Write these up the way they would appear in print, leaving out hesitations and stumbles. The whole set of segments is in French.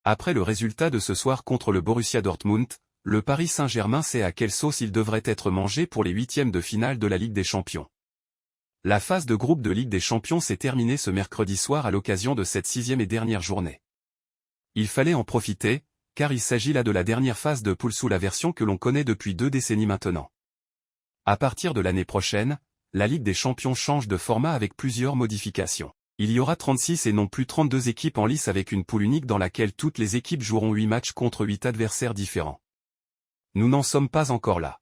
Après le résultat de ce soir contre le Borussia Dortmund, le Paris Saint-Germain sait à quelle sauce il devrait être mangé pour les huitièmes de finale de la Ligue des Champions. La phase de groupe de Ligue des Champions s'est terminée ce mercredi soir à l'occasion de cette 6e et dernière journée. Il fallait en profiter, car il s'agit là de la dernière phase de poule sous la version que l'on connaît depuis 2 décennies maintenant. À partir de l'année prochaine, la Ligue des Champions change de format avec plusieurs modifications. Il y aura 36 et non plus 32 équipes en lice avec une poule unique dans laquelle toutes les équipes joueront 8 matchs contre 8 adversaires différents. Nous n'en sommes pas encore là.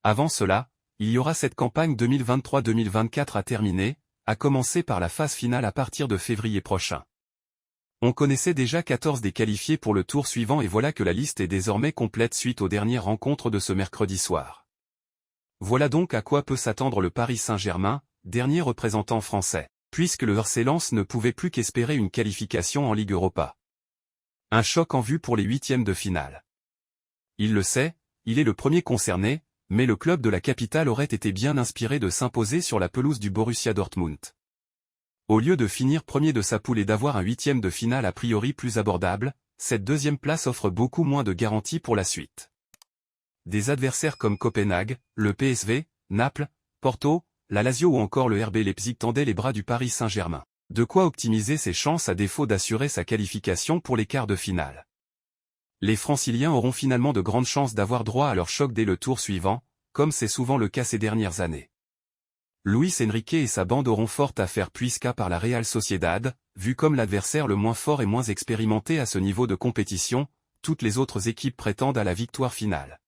Avant cela, il y aura cette campagne 2023-2024 à terminer, à commencer par la phase finale à partir de février prochain. On connaissait déjà 14 des qualifiés pour le tour suivant et voilà que la liste est désormais complète suite aux dernières rencontres de ce mercredi soir. Voilà donc à quoi peut s'attendre le Paris Saint-Germain, dernier représentant français, puisque le RC Lens ne pouvait plus qu'espérer une qualification en Ligue Europa. Un choc en vue pour les huitièmes de finale. Il le sait, il est le premier concerné, mais le club de la capitale aurait été bien inspiré de s'imposer sur la pelouse du Borussia Dortmund. Au lieu de finir premier de sa poule et d'avoir un huitième de finale a priori plus abordable, cette deuxième place offre beaucoup moins de garanties pour la suite. Des adversaires comme Copenhague, le PSV, Naples, Porto, la Lazio ou encore le RB Leipzig tendaient les bras du Paris Saint-Germain. De quoi optimiser ses chances à défaut d'assurer sa qualification pour les quarts de finale. Les Franciliens auront finalement de grandes chances d'avoir droit à leur choc dès le tour suivant, comme c'est souvent le cas ces dernières années. Luis Enrique et sa bande auront fort à faire puisqu'à part la Real Sociedad, vu comme l'adversaire le moins fort et moins expérimenté à ce niveau de compétition, toutes les autres équipes prétendent à la victoire finale.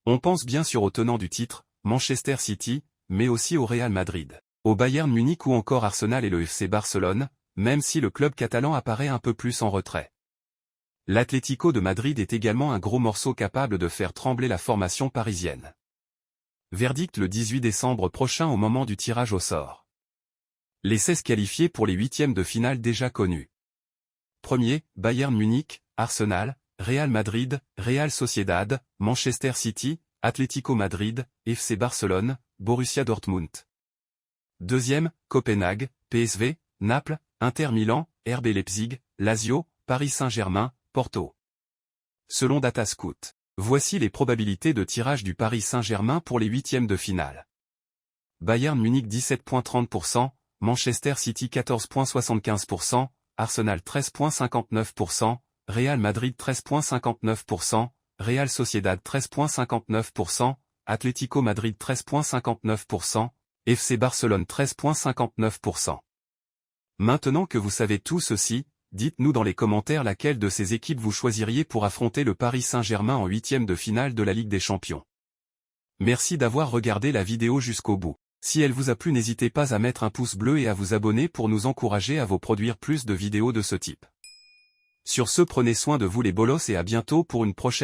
On pense bien sûr aux tenants du titre, Manchester City, mais aussi au Real Madrid, au Bayern Munich ou encore Arsenal et le FC Barcelone, même si le club catalan apparaît un peu plus en retrait. L'Atlético de Madrid est également un gros morceau capable de faire trembler la formation parisienne. Verdict le 18 décembre prochain au moment du tirage au sort. Les 16 qualifiés pour les huitièmes de finale déjà connus. Premier, Bayern Munich, Arsenal, Real Madrid, Real Sociedad, Manchester City, Atlético Madrid, FC Barcelone, Borussia Dortmund. Deuxième, Copenhague, PSV, Naples, Inter Milan, RB Leipzig, Lazio, Paris Saint-Germain, Porto. Selon Datascout, voici les probabilités de tirage du Paris Saint-Germain pour les huitièmes de finale. Bayern Munich 17,30%, Manchester City 14,75%, Arsenal 13,59%, Real Madrid 13,59%, Real Sociedad 13,59%, Atlético Madrid 13,59%, FC Barcelone 13,59%. Maintenant que vous savez tout ceci, dites-nous dans les commentaires laquelle de ces équipes vous choisiriez pour affronter le Paris Saint-Germain en huitième de finale de la Ligue des Champions. Merci d'avoir regardé la vidéo jusqu'au bout. Si elle vous a plu, n'hésitez pas à mettre un pouce bleu et à vous abonner pour nous encourager à vous produire plus de vidéos de ce type. Sur ce, prenez soin de vous les bolos et à bientôt pour une prochaine